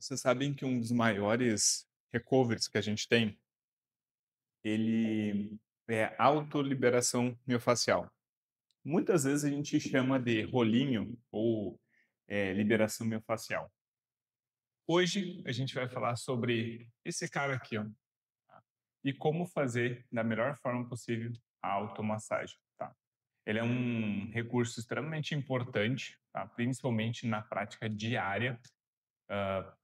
Vocês sabem que um dos maiores recovers que a gente tem, ele é autoliberação miofascial. Muitas vezes a gente chama de rolinho ou liberação miofascial. Hoje a gente vai falar sobre esse cara aqui, ó, tá? E como fazer da melhor forma possível a automassagem, tá? Ele é um recurso extremamente importante, tá? Principalmente na prática diária,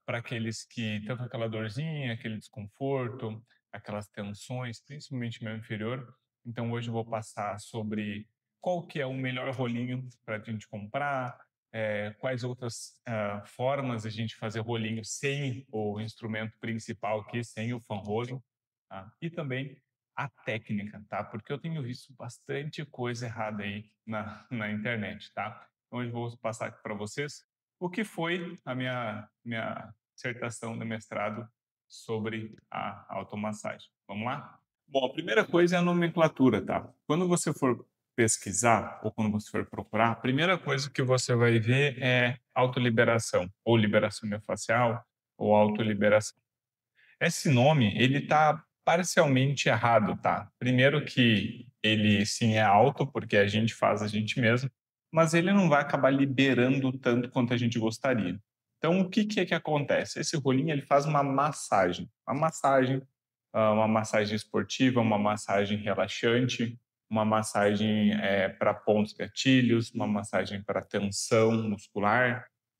para aqueles que estão com aquela dorzinha, aquele desconforto, aquelas tensões, principalmente membro inferior. Então, hoje eu vou passar sobre qual que é o melhor rolinho para a gente comprar, quais outras formas a gente fazer rolinho sem o instrumento principal aqui, sem o fan rolling, tá? E também a técnica, tá? Porque eu tenho visto bastante coisa errada aí na internet, tá? Então, hoje eu vou passar aqui para vocês o que foi a minha dissertação de mestrado sobre a automassagem. Vamos lá? Bom, a primeira coisa é a nomenclatura, tá? Quando você for pesquisar ou quando você for procurar, a primeira coisa que você vai ver é autoliberação, ou liberação miofascial, ou autoliberação. Esse nome, ele está parcialmente errado, tá? Primeiro que ele sim é alto, porque a gente faz a gente mesmo, mas ele não vai acabar liberando tanto quanto a gente gostaria. Então, o que é que acontece? Esse rolinho, ele faz uma massagem esportiva, uma massagem relaxante, uma massagem para pontos gatilhos, uma massagem para tensão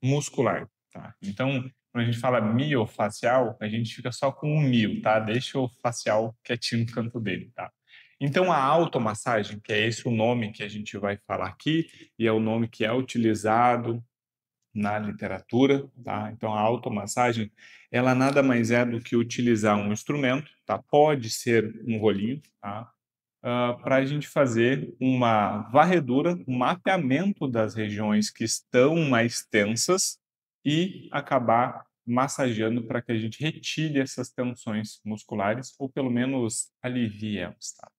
muscular, tá? Então, quando a gente fala miofacial, a gente fica só com o mio, tá? Deixa o facial quietinho no canto dele, tá? Então, a automassagem, que é esse o nome que a gente vai falar aqui, e é o nome que é utilizado na literatura, tá? Então, a automassagem, ela nada mais é do que utilizar um instrumento, tá? Pode ser um rolinho, tá? Para a gente fazer uma varredura, um mapeamento das regiões que estão mais tensas e acabar massageando para que a gente retire essas tensões musculares ou pelo menos alivie elas, tá?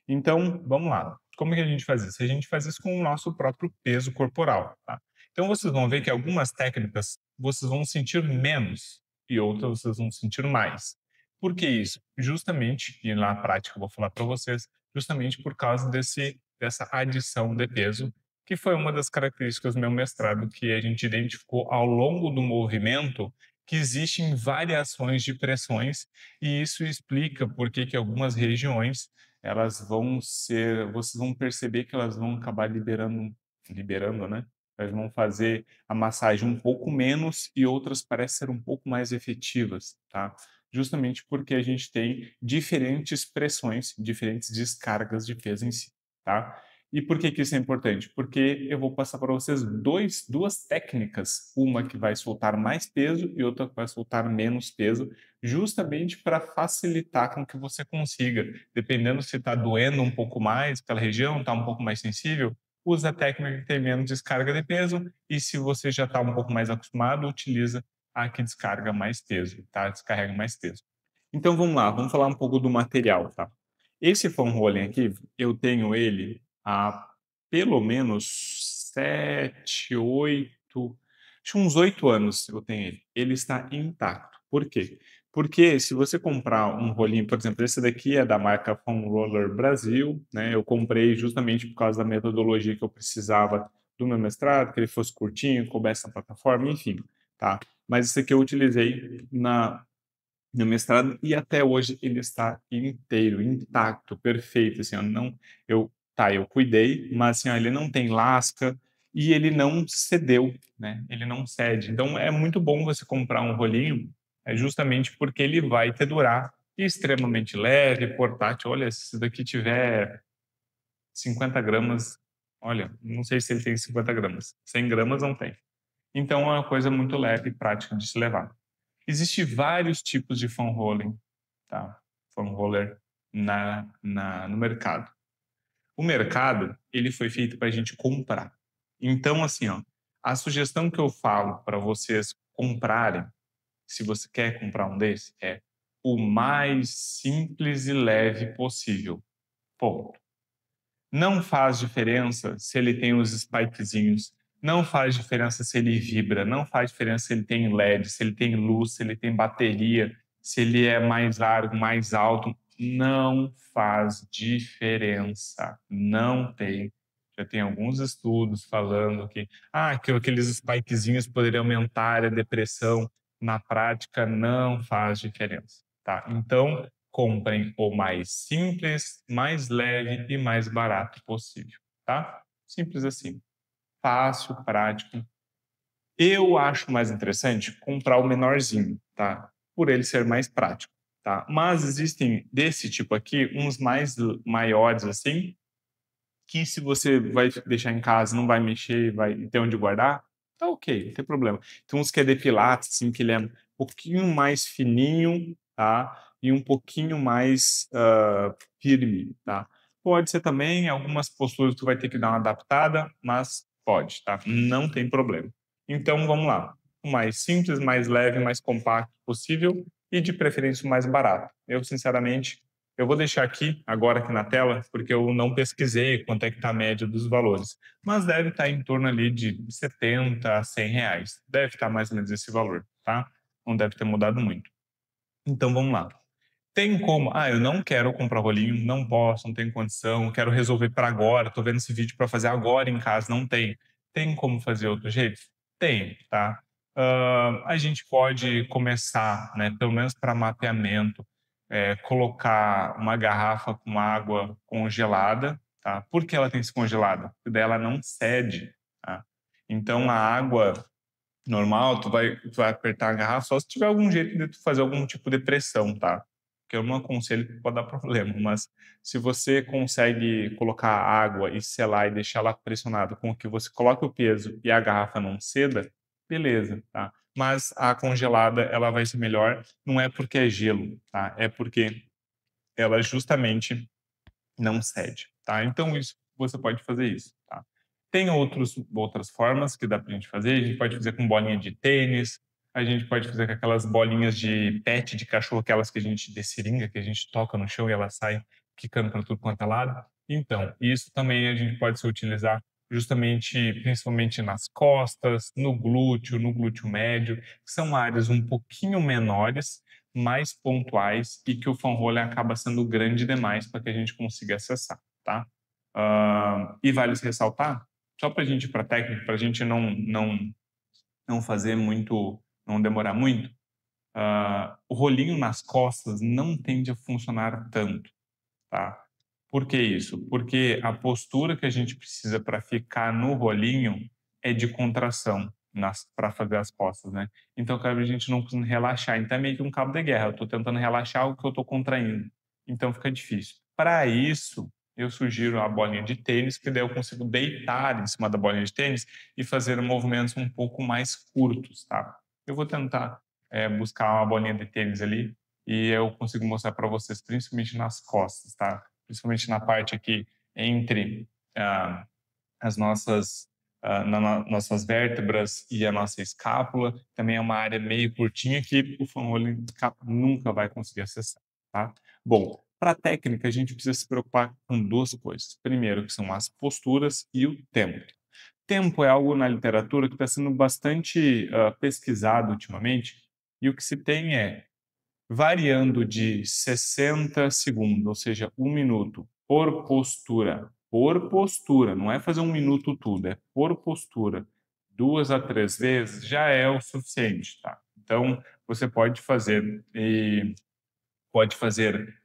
Então, vamos lá. Como que a gente faz isso? A gente faz isso com o nosso próprio peso corporal, tá? Então, vocês vão ver que algumas técnicas vocês vão sentir menos e outras vocês vão sentir mais. Por que isso? Justamente, e na prática eu vou falar para vocês, justamente por causa dessa adição de peso, que foi uma das características do meu mestrado, que a gente identificou ao longo do movimento que existem variações de pressões, e isso explica por que que algumas regiões vocês vão perceber que elas vão acabar liberando, né? Elas vão fazer a massagem um pouco menos e outras parecem ser um pouco mais efetivas, tá? Justamente porque a gente tem diferentes pressões, diferentes descargas de peso em si, tá? E por que que isso é importante? Porque eu vou passar para vocês duas técnicas, uma que vai soltar mais peso e outra que vai soltar menos peso, justamente para facilitar com que você consiga, dependendo se está doendo um pouco mais, aquela região está um pouco mais sensível, usa a técnica que tem menos descarga de peso, e se você já está um pouco mais acostumado, utiliza a que descarga mais peso, tá? Descarrega mais peso. Então vamos lá, vamos falar um pouco do material, tá? Esse foam rolling aqui, eu tenho ele há pelo menos 7, 8, acho que uns 8 anos eu tenho ele. Ele está intacto. Por quê? Porque se você comprar um rolinho, por exemplo, esse daqui é da marca Foam Roller Brasil, né? Eu comprei justamente por causa da metodologia que eu precisava do meu mestrado, que ele fosse curtinho, coubesse na plataforma, enfim, tá? Mas esse aqui eu utilizei no mestrado e até hoje ele está inteiro, intacto, perfeito, assim, ó, não, eu cuidei, mas assim, ó, ele não tem lasca e ele não cedeu, né? Ele não cede. Então é muito bom você comprar um rolinho, justamente porque ele vai te durar extremamente leve, portátil. Olha, se esse daqui tiver 50 gramas, olha, não sei se ele tem 50 gramas, 100 gramas não tem. Então é uma coisa muito leve e prática de se levar. Existem vários tipos de foam rolling, tá? Foam roller no mercado. O mercado, ele foi feito para a gente comprar. Então, assim, ó, a sugestão que eu falo para vocês comprarem, se você quer comprar um desse, é o mais simples e leve possível. Ponto. Não faz diferença se ele tem os spikezinhos Não faz diferença se ele vibra, não faz diferença se ele tem LED, se ele tem luz, se ele tem bateria, se ele é mais largo, mais alto, não faz diferença, não tem. Já tem alguns estudos falando que aqueles spikezinhos poderiam aumentar a depressão. Na prática, não faz diferença, tá? Então, comprem o mais simples, mais leve e mais barato possível, tá? Simples assim. Fácil, prático. Eu acho mais interessante comprar o menorzinho, tá? Por ele ser mais prático, tá? Mas existem desse tipo aqui, uns mais maiores assim, que se você vai deixar em casa, não vai mexer, vai ter onde guardar, tá ok, não tem problema. Tem uns que é de pilates, assim, que ele é um pouquinho mais fininho, tá? E um pouquinho mais firme, tá? Pode ser também, algumas posturas tu vai ter que dar uma adaptada, mas pode, tá? Não tem problema. Então, vamos lá. O mais simples, mais leve, mais compacto possível e de preferência o mais barato. Eu, sinceramente, eu vou deixar agora aqui na tela, porque eu não pesquisei quanto é que está a média dos valores, mas deve estar em torno ali de 70 a 100 reais. Deve estar mais ou menos esse valor, tá? Não deve ter mudado muito. Então vamos lá. Tem como, eu não quero comprar rolinho, não posso, não tenho condição, quero resolver para agora, estou vendo esse vídeo para fazer agora em casa, não tem. Tem como fazer outro jeito? Tem, tá? A gente pode começar, né, pelo menos para mapeamento, colocar uma garrafa com água congelada, tá? Por que ela tem que ser congelada? Porque daí ela não cede, tá? Então a água normal, tu vai apertar a garrafa só se tiver algum jeito de tu fazer algum tipo de pressão, tá? Porque eu não aconselho que pode dar problema, mas se você consegue colocar água e selar e deixar ela pressionada com que você coloque o peso e a garrafa não ceda, beleza, tá? Mas a congelada, ela vai ser melhor, não é porque é gelo, tá? É porque ela justamente não cede, tá? Então isso você pode fazer isso, tá? Tem outras formas que dá para a gente fazer. A gente pode fazer com bolinha de tênis, a gente pode fazer com aquelas bolinhas de pet de cachorro, aquelas que a gente de seringa, que a gente toca no chão e elas saem quicando para tudo quanto é lado. Então, isso também a gente pode se utilizar justamente, principalmente nas costas, no glúteo médio, que são áreas um pouquinho menores, mais pontuais e que o fan roller acaba sendo grande demais para que a gente consiga acessar, tá? E vale se ressaltar, só para a gente ir para a técnica, para a gente não fazer muito, não demorar muito, o rolinho nas costas não tende a funcionar tanto, tá? Por que isso? Porque a postura que a gente precisa para ficar no rolinho é de contração para fazer as costas, né? Então, cara, a gente não consegue relaxar. Então, é meio que um cabo de guerra. Eu estou tentando relaxar o que eu estou contraindo. Então, fica difícil. Para isso, eu sugiro a bolinha de tênis, que daí eu consigo deitar em cima da bolinha de tênis e fazer movimentos um pouco mais curtos, tá? Eu vou tentar buscar uma bolinha de tênis ali e eu consigo mostrar para vocês, principalmente nas costas, tá? Principalmente na parte aqui entre as nossas vértebras e a nossa escápula. Também é uma área meio curtinha que o fan rolling nunca vai conseguir acessar, tá? Bom, para a técnica, a gente precisa se preocupar com duas coisas. Primeiro, que são as posturas e o tempo. Tempo é algo na literatura que está sendo bastante pesquisado ultimamente, e o que se tem é variando de 60 segundos, ou seja, 1 minuto, por postura, não é fazer 1 minuto tudo, é por postura, 2 a 3 vezes já é o suficiente, tá? Então, você pode fazer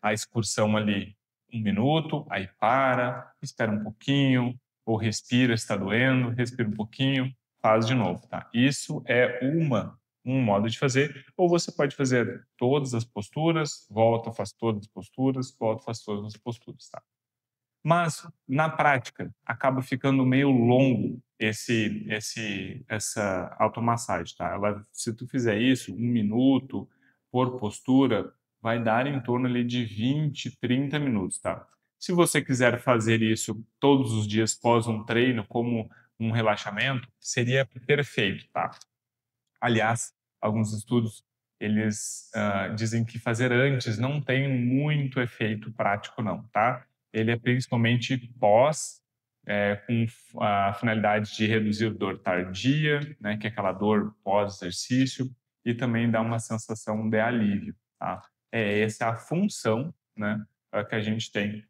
a excursão ali 1 minuto, aí para, espera um pouquinho, ou respira, está doendo, respira um pouquinho, faz de novo, tá? Isso é um modo de fazer, ou você pode fazer todas as posturas, volta, faz todas as posturas, volta, faz todas as posturas, tá? Mas, na prática, acaba ficando meio longo essa automassagem, tá? Se tu fizer isso, 1 minuto por postura, vai dar em torno ali de 20, 30 minutos, tá? Se você quiser fazer isso todos os dias pós um treino, como um relaxamento, seria perfeito, tá? Aliás, alguns estudos eles dizem que fazer antes não tem muito efeito prático, não, tá? Ele é principalmente pós com a finalidade de reduzir dor tardia, né, que é aquela dor pós-exercício, e também dá uma sensação de alívio, tá? Essa é a função, né, que a gente tem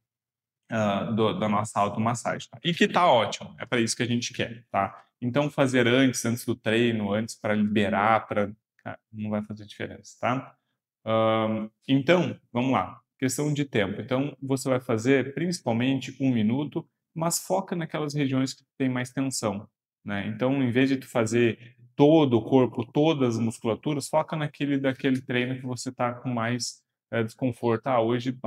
da nossa automassagem. Tá? E que tá ótimo, é para isso que a gente quer, tá? Então, fazer antes do treino, antes para liberar, não vai fazer diferença, tá? Então, vamos lá. Questão de tempo. Então, você vai fazer principalmente 1 minuto, mas foca naquelas regiões que tem mais tensão, né? Então, em vez de tu fazer todo o corpo, todas as musculaturas, foca daquele treino que você está com mais desconforto. Hoje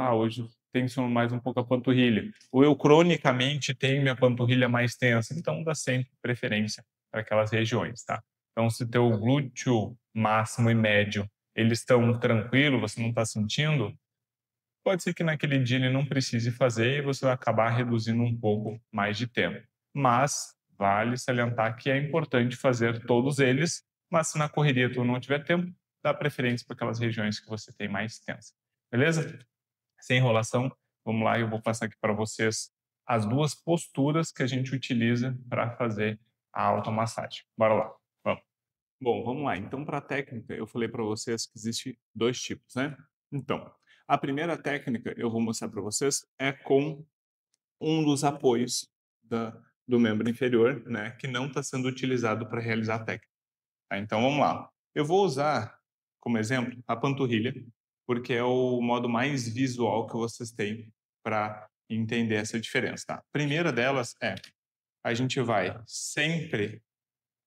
tensiono mais um pouco a panturrilha. Ou eu cronicamente tenho minha panturrilha mais tensa. Então, dá sempre preferência para aquelas regiões, tá? Então, se teu glúteo máximo e médio eles estão tranquilos, você não está sentindo, pode ser que naquele dia ele não precise fazer e você vai acabar reduzindo um pouco mais de tempo. Mas vale salientar que é importante fazer todos eles, mas se na correria tu não tiver tempo, dá preferência para aquelas regiões que você tem mais tensa. Beleza? Sem enrolação, vamos lá, eu vou passar aqui para vocês as duas posturas que a gente utiliza para fazer a automassagem. Bora lá, vamos. Bom, vamos lá. Então, para a técnica, eu falei para vocês que existe 2 tipos, né? Então, a primeira técnica eu vou mostrar para vocês é com um dos apoios do membro inferior, né, que não está sendo utilizado para realizar a técnica. Tá? Então, vamos lá. Eu vou usar como exemplo a panturrilha, porque é o modo mais visual que vocês têm para entender essa diferença. Tá? A primeira delas é a gente vai sempre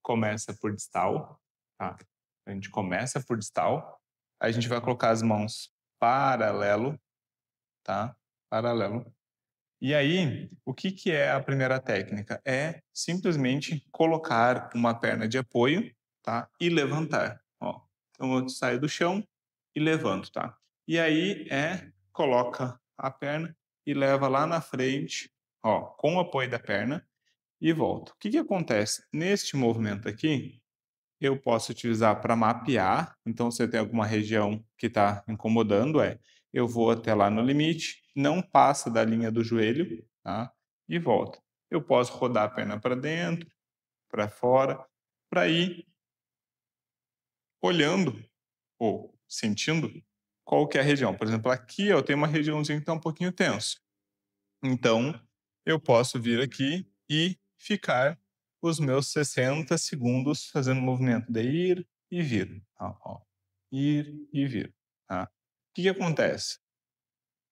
começa por distal, tá? A gente começa por distal, a gente vai colocar as mãos paralelo, tá? Paralelo. E aí, o que que é a primeira técnica? É simplesmente colocar uma perna de apoio, tá? E levantar, ó. Então eu saio do chão e levanto, tá? E aí coloca a perna e leva lá na frente, ó, com o apoio da perna e volta. O que que acontece? Neste movimento aqui, eu posso utilizar para mapear. Então, se eu tenho alguma região que está incomodando, eu vou até lá no limite, não passa da linha do joelho, tá? E volta. Eu posso rodar a perna para dentro, para fora, para ir olhando ou sentindo qual que é a região. Por exemplo, aqui eu tenho uma regiãozinha que está um pouquinho tenso. Então, eu posso vir aqui e ficar os meus 60 segundos fazendo o movimento de ir e vir. Ó. Ir e vir. Tá? O que acontece?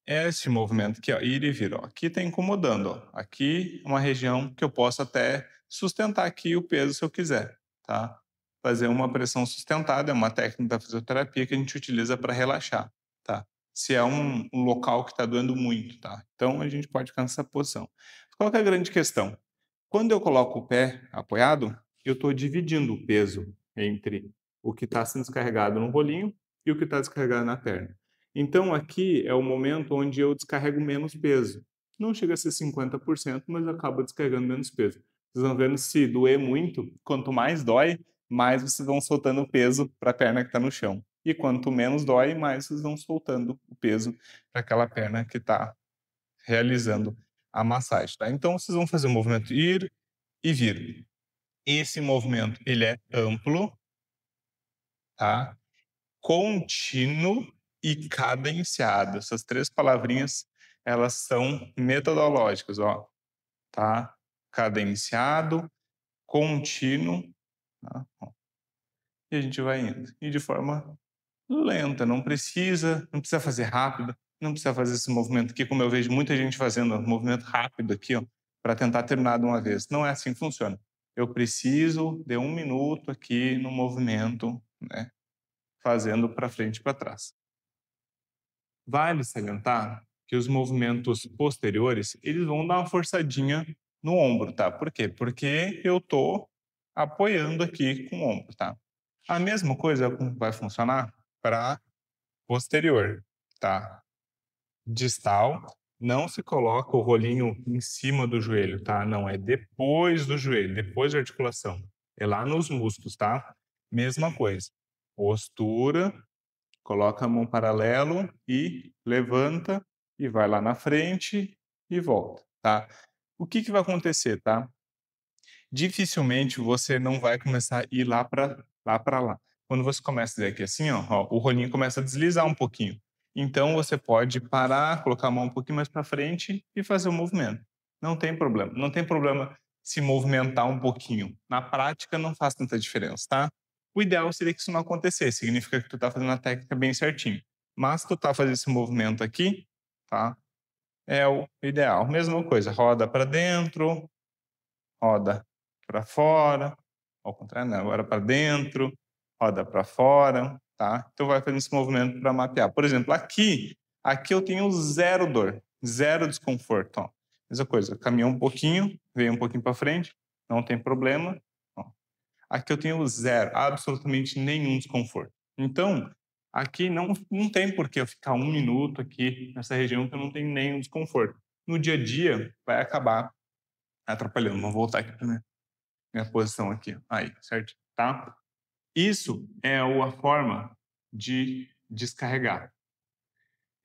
Esse movimento aqui, ó, ir e vir, ó, aqui está incomodando. Ó. Aqui é uma região que eu posso até sustentar aqui o peso se eu quiser. Tá? Fazer uma pressão sustentada é uma técnica da fisioterapia que a gente utiliza para relaxar. Tá? Se é um local que está doendo muito. Tá? Então, a gente pode ficar nessa posição. Qual que é a grande questão? Quando eu coloco o pé apoiado, eu estou dividindo o peso entre o que está sendo descarregado no rolinho e o que está descarregado na perna. Então, aqui é o momento onde eu descarrego menos peso. Não chega a ser 50%, mas eu acabo descarregando menos peso. Vocês vão vendo, se doer muito, quanto mais dói, mais vocês vão soltando o peso para a perna que está no chão. E quanto menos dói, mais vocês vão soltando o peso para aquela perna que está realizando a massagem. Tá? Então, vocês vão fazer o movimento ir e vir. Esse movimento ele é amplo, tá? Contínuo e cadenciado. Essas 3 palavrinhas, elas são metodológicas, ó, tá? Cadenciado, contínuo, tá? E a gente vai indo. E de forma lenta, não precisa fazer rápido, não precisa fazer esse movimento aqui, como eu vejo muita gente fazendo, um movimento rápido aqui, ó, para tentar terminar de uma vez. Não é assim que funciona. Eu preciso de 1 minuto aqui no movimento, né? Fazendo para frente e para trás. Vale salientar que os movimentos posteriores, eles vão dar uma forçadinha no ombro, tá? Por quê? Porque eu tô apoiando aqui com o ombro, tá? A mesma coisa vai funcionar para posterior, tá? Distal, não se coloca o rolinho em cima do joelho, tá? Não, é depois do joelho, depois da articulação. É lá nos músculos, tá? Mesma coisa. Postura, coloca a mão paralelo e levanta e vai lá na frente e volta, tá? O que que vai acontecer, tá? Dificilmente você não vai começar a ir lá. Quando você começa a fazer aqui assim, ó, o rolinho começa a deslizar um pouquinho. Então você pode parar, colocar a mão um pouquinho mais para frente e fazer o movimento. Não tem problema. Não tem problema se movimentar um pouquinho. Na prática não faz tanta diferença, tá? O ideal seria que isso não acontecesse. Significa que tu tá fazendo a técnica bem certinho. Mas tu tá fazendo esse movimento aqui, tá? É o ideal. Mesma coisa, roda para dentro, roda para fora, ao contrário, não, agora para dentro, roda para fora, tá? Então vai fazendo esse movimento para mapear. Por exemplo, aqui eu tenho zero dor, zero desconforto, ó. Mesma coisa, caminhou um pouquinho, veio um pouquinho para frente, não tem problema, ó. Aqui eu tenho zero, absolutamente nenhum desconforto. Então, aqui não tem por que eu ficar 1 minuto aqui nessa região que eu não tenho nenhum desconforto. No dia a dia, vai acabar atrapalhando. Vamos voltar aqui para minha posição aqui. Aí, certo? Tá? Isso é a forma de descarregar.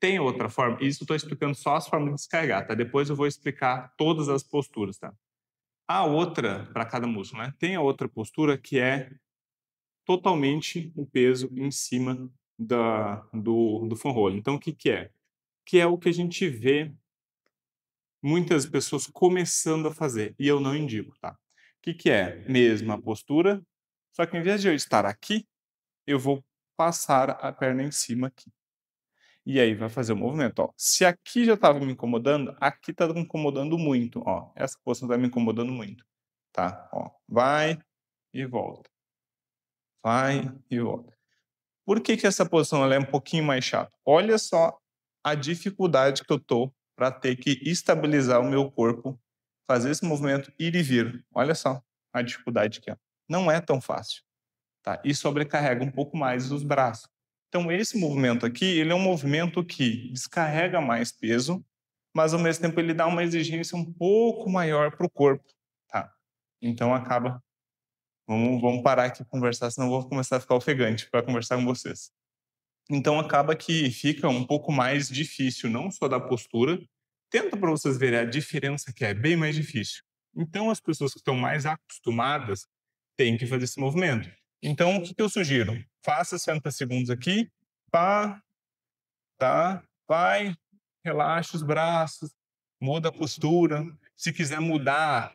Tem outra forma, isso eu estou explicando só as formas de descarregar, tá? Depois eu vou explicar todas as posturas, tá? A outra, para cada músculo, né? Tem a outra postura que é totalmente o peso em cima do foam roller. Então, o que que é? Que é o que a gente vê muitas pessoas começando a fazer, e eu não indico, tá? O que que é? Mesma postura, só que em vez de eu estar aqui, eu vou passar a perna em cima aqui. E aí vai fazer o movimento, ó. Se aqui já estava me incomodando, aqui está me incomodando muito, ó. Essa posição está me incomodando muito, tá? Ó, vai e volta. Vai e volta. Por que que essa posição ela é um pouquinho mais chata? Olha só a dificuldade que eu tô para ter que estabilizar o meu corpo, fazer esse movimento ir e vir. Olha só a dificuldade que é. Não é tão fácil, tá? E sobrecarrega um pouco mais os braços. Então esse movimento aqui, ele é um movimento que descarrega mais peso, mas ao mesmo tempo ele dá uma exigência um pouco maior para o corpo, tá? Então acaba. Vamos parar aqui e conversar, senão eu vou começar a ficar ofegante para conversar com vocês. Então acaba que fica um pouco mais difícil, não só da postura. Tenta para vocês verem a diferença que é bem mais difícil. Então as pessoas que estão mais acostumadas têm que fazer esse movimento. Então o que eu sugiro? Faça 60 segundos aqui, pá, tá, vai, relaxa os braços, muda a postura. Se quiser mudar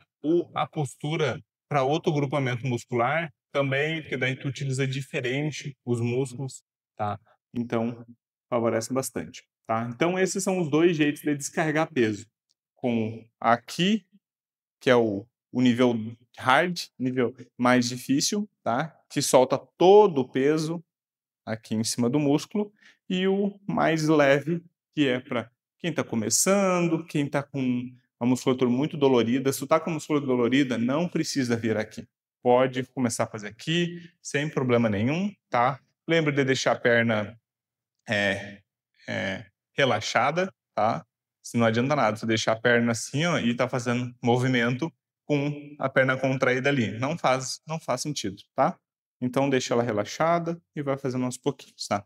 a postura para outro grupamento muscular, também, porque daí tu utiliza diferente os músculos, tá? Então, favorece bastante, tá? Então, esses são os dois jeitos de descarregar peso. Com aqui, que é o nível hard, nível mais difícil, tá? Que solta todo o peso aqui em cima do músculo, e o mais leve, que é para quem está começando, quem está com a musculatura muito dolorida. Se tu está com a musculatura dolorida, não precisa vir aqui. Pode começar a fazer aqui, sem problema nenhum, tá? Lembra de deixar a perna relaxada, tá? Se não adianta nada, você deixar a perna assim, ó, e tá fazendo movimento com a perna contraída ali. Não faz sentido, tá? Então deixa ela relaxada e vai fazendo aos pouquinhos, tá?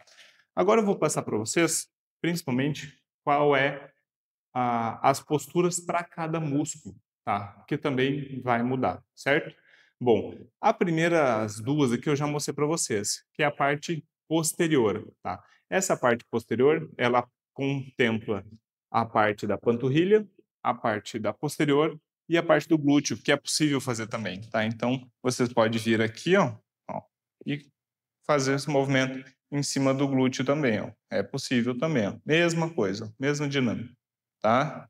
Agora eu vou passar para vocês, principalmente, qual é as posturas para cada músculo, tá? Que também vai mudar, certo? Bom, a primeira, as duas aqui eu já mostrei para vocês, que é a parte posterior, tá? Essa parte posterior, ela contempla a parte da panturrilha, a parte da posterior e a parte do glúteo, que é possível fazer também, tá? Então, vocês podem vir aqui, ó, e fazer esse movimento em cima do glúteo também, ó. É possível também, ó. Mesma coisa, mesma dinâmica, tá?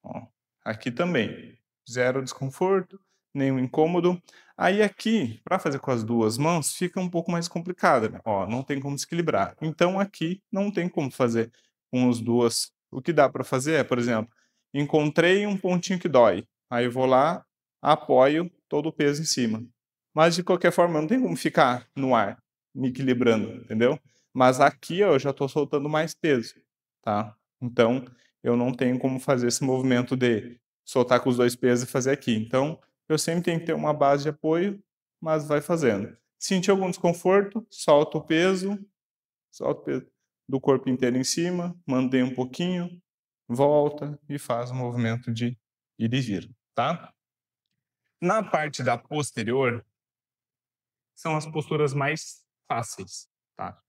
Ó, aqui também, zero desconforto, nenhum incômodo. Aí aqui, para fazer com as duas mãos, fica um pouco mais complicado, né? Ó, não tem como se equilibrar. Então aqui não tem como fazer com as duas. O que dá para fazer é, por exemplo, encontrei um pontinho que dói. Aí eu vou lá, apoio todo o peso em cima. Mas de qualquer forma, não tem como ficar no ar, me equilibrando, entendeu? Mas aqui ó, eu já estou soltando mais peso, tá? Então, eu não tenho como fazer esse movimento de soltar com os dois pesos e fazer aqui. Então, eu sempre tenho que ter uma base de apoio, mas vai fazendo. Sentir algum desconforto, solta o peso do corpo inteiro em cima, mantém um pouquinho, volta e faz o movimento de ir e vir, tá? Na parte da posterior, são as posturas mais fáceis, tá?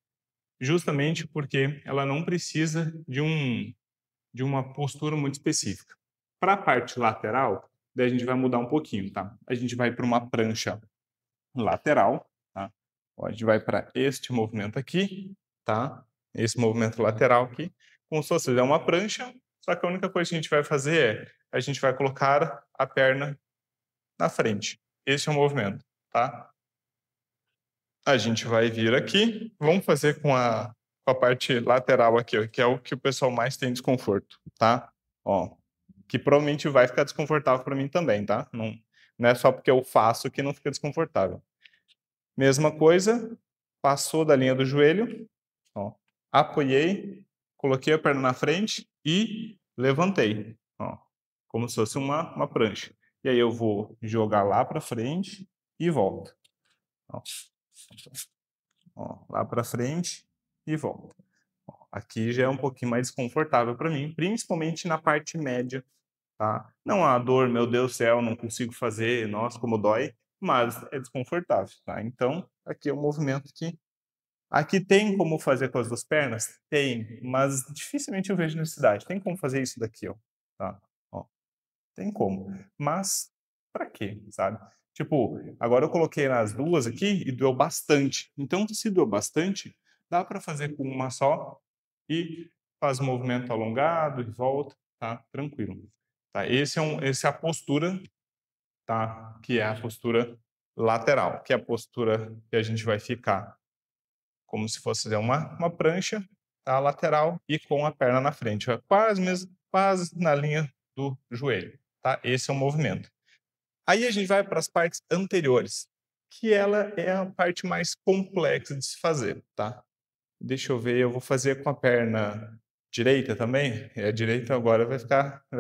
Justamente porque ela não precisa de uma postura muito específica. Para a parte lateral, daí a gente vai mudar um pouquinho, tá? A gente vai para uma prancha lateral, tá? Ó, a gente vai para este movimento aqui, tá? Esse movimento lateral aqui, como se fosse uma prancha, só que a única coisa que a gente vai fazer é a gente vai colocar a perna na frente. Esse é o movimento, tá? A gente vai vir aqui, vamos fazer com a parte lateral aqui, ó, que é o que o pessoal mais tem desconforto, tá? Ó, que provavelmente vai ficar desconfortável para mim também, tá? Não é só porque eu faço que não fica desconfortável. Mesma coisa, passou da linha do joelho, ó, apoiei, coloquei a perna na frente e levantei, ó, como se fosse uma prancha. E aí eu vou jogar lá para frente e volto. Ó, ó, lá para frente e volto. Ó, aqui já é um pouquinho mais desconfortável para mim, principalmente na parte média, tá? Não há dor, meu Deus do céu, não consigo fazer, nossa, como dói, mas é desconfortável, tá? Então, aqui é um movimento que aqui tem como fazer com as duas pernas? Tem, mas dificilmente eu vejo necessidade. Tem como fazer isso daqui, ó, tá? Ó, tem como. Mas para quê, sabe? Tipo, agora eu coloquei nas duas aqui e doeu bastante. Então, se doeu bastante, dá para fazer com uma só e faz o movimento alongado e volta, tá? Tranquilo. Tá? Esse é a postura, tá? Que é a postura lateral, que é a postura que a gente vai ficar como se fosse uma prancha, tá? Lateral e com a perna na frente, ó, quase na linha do joelho, tá? Esse é o movimento. Aí a gente vai para as partes anteriores, que ela é a parte mais complexa de se fazer, tá? Deixa eu ver, eu vou fazer com a perna direita também. A direita agora vai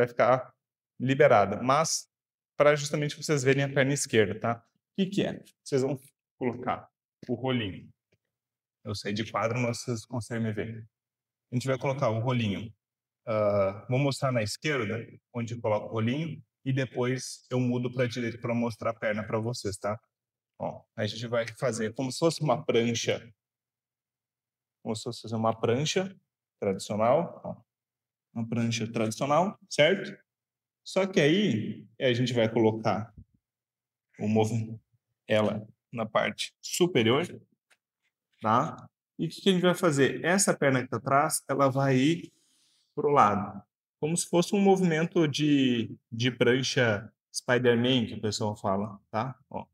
ficar liberada, mas para justamente vocês verem a perna esquerda, tá? O que que é? Vocês vão colocar o rolinho. Eu sei de quadro, mas vocês conseguem me ver. A gente vai colocar o rolinho. Vou mostrar na esquerda, onde coloca o rolinho, e depois eu mudo para a direita para mostrar a perna para vocês, tá? Ó, a gente vai fazer como se fosse uma prancha, como se fosse uma prancha tradicional, ó, uma prancha tradicional, certo? Só que aí a gente vai colocar o movimento, ela na parte superior, tá? E o que que a gente vai fazer? Essa perna que está atrás, ela vai ir para o lado, como se fosse um movimento de prancha Spider-Man, que o pessoal fala, tá? Ó.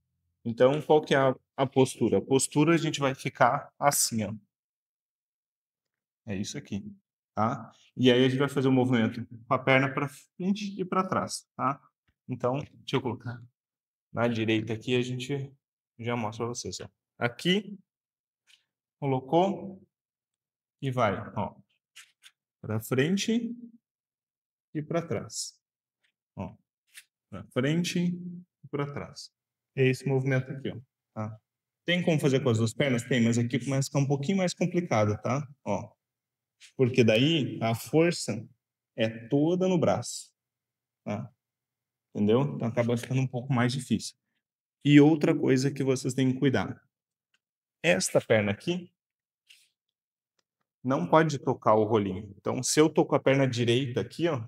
Então, qual que é a postura? A postura a gente vai ficar assim, ó. É isso aqui, tá? E aí a gente vai fazer o movimento com a perna para frente e para trás, tá? Então, deixa eu colocar na direita aqui, a gente já mostra para vocês, ó. Aqui, colocou e vai, ó, para frente e para trás, ó. Para frente e para trás. É esse movimento aqui, ó, tá? Tem como fazer com as duas pernas? Tem, mas aqui começa a ficar um pouquinho mais complicado, tá? Ó, porque daí a força é toda no braço, tá? Entendeu? Então acaba ficando um pouco mais difícil. E outra coisa que vocês têm que cuidar. Esta perna aqui não pode tocar o rolinho. Então, se eu tô com a perna direita aqui, ó,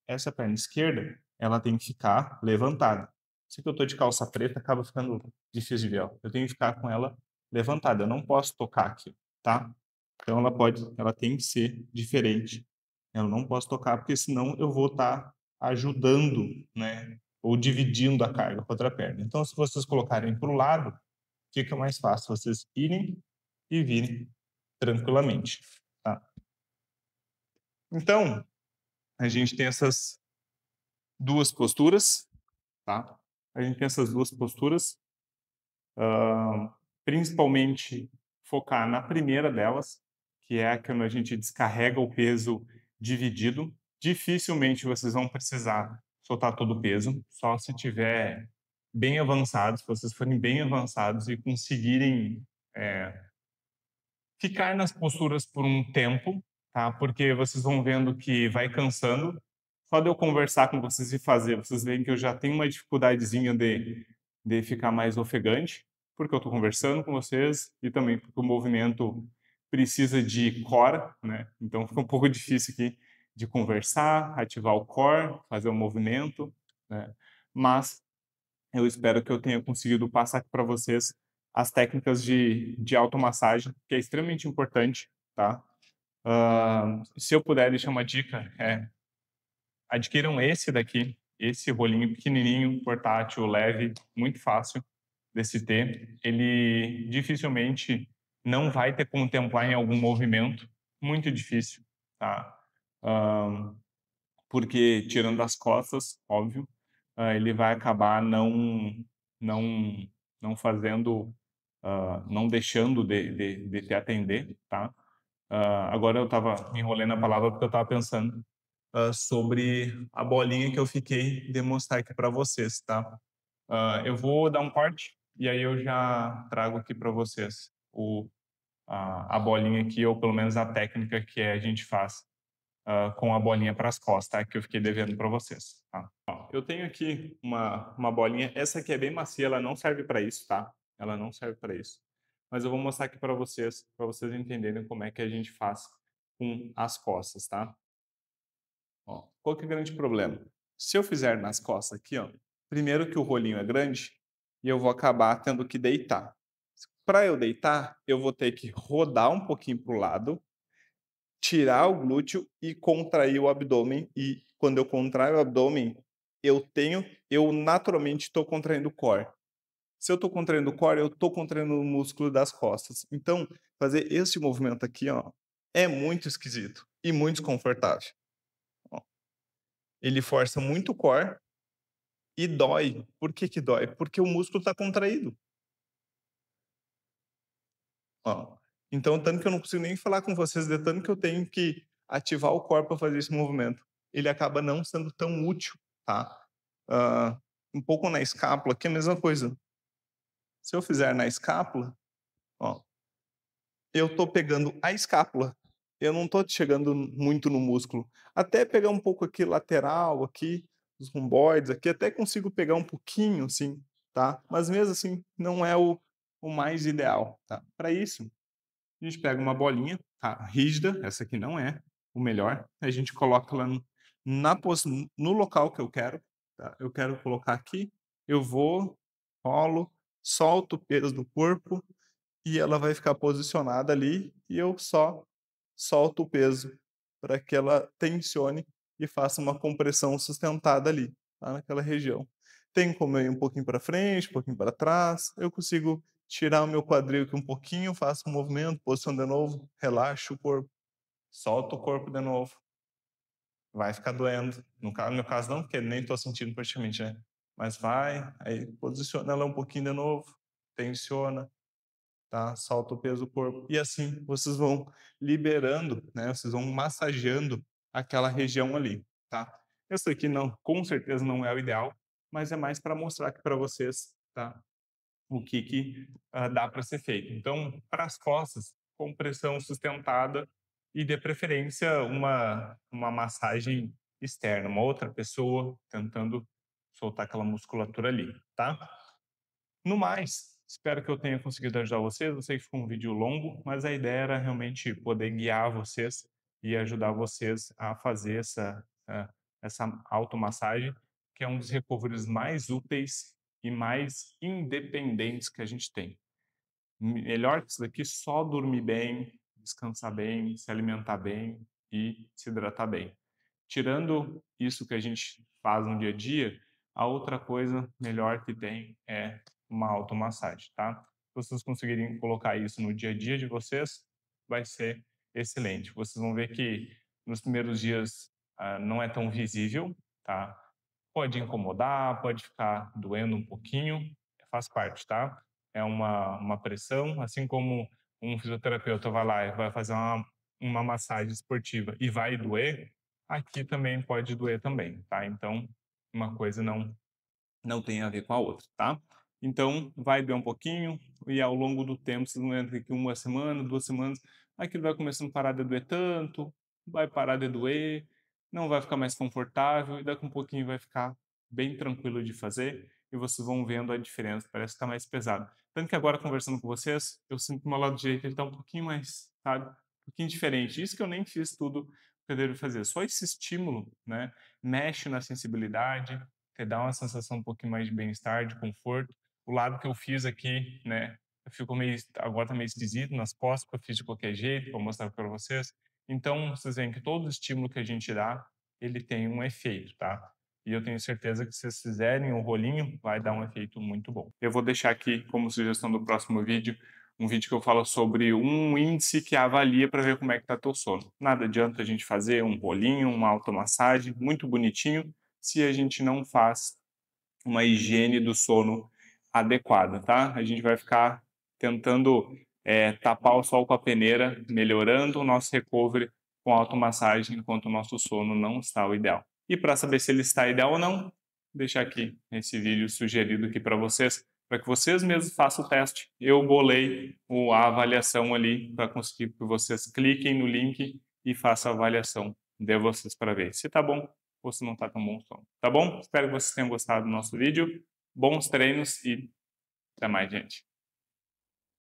essa perna esquerda, ela tem que ficar levantada. Se eu tô de calça preta, acaba ficando difícil de ver, ó. Eu tenho que ficar com ela levantada, eu não posso tocar aqui, tá? Então ela tem que ser diferente. Eu não posso tocar, porque senão eu vou estar ajudando, né? Ou dividindo a carga com a outra perna. Então, se vocês colocarem para o lado, fica mais fácil vocês irem e virem tranquilamente, tá? Então, a gente tem essas duas posturas, tá? A gente tem essas duas posturas, principalmente focar na primeira delas, que é quando a gente descarrega o peso dividido. Dificilmente vocês vão precisar soltar todo o peso, só se tiver bem avançados, se vocês forem bem avançados e conseguirem ficar nas posturas por um tempo, tá? Porque vocês vão vendo que vai cansando. Só de eu conversar com vocês e fazer, vocês veem que eu já tenho uma dificuldadezinha de ficar mais ofegante, porque eu estou conversando com vocês e também porque o movimento precisa de core, né? Então fica um pouco difícil aqui de conversar, ativar o core, fazer o movimento, né? Mas eu espero que eu tenha conseguido passar aqui para vocês as técnicas de automassagem, que é extremamente importante, tá? Se eu puder deixar uma dica, adquiram esse daqui, esse rolinho pequenininho, portátil, leve, muito fácil de se ter. Ele dificilmente não vai te contemplar em algum movimento, muito difícil, tá? Ah, porque tirando as costas, óbvio, ele vai acabar não não fazendo, não deixando de te atender, tá? Agora eu estava enrolando a palavra porque eu estava pensando sobre a bolinha que eu fiquei de mostrar aqui para vocês, tá? Eu vou dar um corte e aí eu já trago aqui para vocês a bolinha aqui, ou pelo menos a técnica que a gente faz com a bolinha para as costas, tá? Que eu fiquei devendo para vocês, tá? Ó, eu tenho aqui uma bolinha, essa aqui é bem macia, ela não serve para isso, tá? Ela não serve para isso. Mas eu vou mostrar aqui para vocês entenderem como é que a gente faz com as costas, tá? Ó, qual que é o grande problema? Se eu fizer nas costas aqui, ó, primeiro que o rolinho é grande e eu vou acabar tendo que deitar. Para eu deitar, eu vou ter que rodar um pouquinho para o lado, tirar o glúteo e contrair o abdômen. E quando eu contraio o abdômen, eu naturalmente estou contraindo o core. Se eu estou contraindo o core, eu estou contraindo o músculo das costas. Então, fazer esse movimento aqui, ó, é muito esquisito e muito desconfortável. Ó, ele força muito o core e dói. Por que que dói? Porque o músculo está contraído. Ó. Então, tanto que eu não consigo nem falar com vocês, de tanto que eu tenho que ativar o core para fazer esse movimento. Ele acaba não sendo tão útil, tá? Ah, um pouco na escápula, que é a mesma coisa. Se eu fizer na escápula, ó, eu tô pegando a escápula. Eu não tô chegando muito no músculo. Até pegar um pouco aqui lateral, aqui, os romboides, aqui, até consigo pegar um pouquinho, assim, tá? Mas mesmo assim, não é o mais ideal, tá? Para isso, a gente pega uma bolinha, tá? Rígida, essa aqui não é o melhor. A gente coloca ela no local que eu quero, tá? Eu quero colocar aqui, eu vou, rolo, solto o peso do corpo e ela vai ficar posicionada ali e eu só solto o peso para que ela tensione e faça uma compressão sustentada ali, tá? Naquela região. Tem como eu ir um pouquinho para frente, um pouquinho para trás, eu consigo tirar o meu quadril aqui um pouquinho, faço um movimento, posiciono de novo, relaxo o corpo, solto o corpo de novo, vai ficar doendo. No meu caso não, porque nem estou sentindo praticamente, né? Mas vai, aí posiciona ela um pouquinho de novo, tensiona, tá? Solta o peso do corpo. E assim vocês vão liberando, né? Vocês vão massageando aquela região ali, tá? Isso aqui não, com certeza não é o ideal, mas é mais para mostrar aqui para vocês, tá? O que dá para ser feito. Então, para as costas, compressão sustentada e, de preferência, uma massagem externa, uma outra pessoa tentando soltar aquela musculatura ali, tá? No mais, espero que eu tenha conseguido ajudar vocês. Eu sei que ficou um vídeo longo, mas a ideia era realmente poder guiar vocês e ajudar vocês a fazer essa automassagem, que é um dos recovers mais úteis e mais independentes que a gente tem. Melhor que isso daqui, só dormir bem, descansar bem, se alimentar bem e se hidratar bem. Tirando isso que a gente faz no dia a dia, a outra coisa melhor que tem é uma automassagem, tá? Se vocês conseguirem colocar isso no dia a dia de vocês, vai ser excelente. Vocês vão ver que nos primeiros dias não é tão visível, tá? Pode incomodar, pode ficar doendo um pouquinho, faz parte, tá? É uma pressão, assim como um fisioterapeuta vai lá e vai fazer uma massagem esportiva e vai doer, aqui também pode doer também, tá? Então, uma coisa não tem a ver com a outra, tá? Então, vai doer um pouquinho, e ao longo do tempo, vocês vão vendo que 1 semana, 2 semanas, aquilo vai começando a parar de doer tanto, vai parar de doer, não vai ficar mais confortável, e daqui um pouquinho vai ficar bem tranquilo de fazer, e vocês vão vendo a diferença, parece que tá mais pesado. Tanto que agora, conversando com vocês, eu sinto que o meu lado direito ele tá um pouquinho mais, sabe, um pouquinho diferente. Isso que eu nem fiz tudo que eu devo fazer. Só esse estímulo, né, mexe na sensibilidade, te dá uma sensação um pouquinho mais de bem-estar, de conforto. O lado que eu fiz aqui, né, ficou meio, agora tá meio esquisito nas costas, porque eu fiz de qualquer jeito, para mostrar para vocês. Então, vocês veem que todo estímulo que a gente dá, ele tem um efeito, tá? E eu tenho certeza que se vocês fizerem o rolinho, vai dar um efeito muito bom. Eu vou deixar aqui como sugestão do próximo vídeo, um vídeo que eu falo sobre um índice que avalia para ver como é que tá teu sono. Nada adianta a gente fazer um rolinho, uma automassagem, muito bonitinho, se a gente não faz uma higiene do sono adequada, tá? A gente vai ficar tentando tapar o sol com a peneira, melhorando o nosso recovery com automassagem, enquanto o nosso sono não está o ideal. E para saber se ele está ideal ou não, deixar aqui esse vídeo sugerido aqui para vocês, para que vocês mesmos façam o teste. Eu bolei a avaliação ali para conseguir que vocês cliquem no link e façam a avaliação de vocês para ver se tá bom ou se não tá tão bom o som. Tá bom? Espero que vocês tenham gostado do nosso vídeo. Bons treinos e até mais, gente.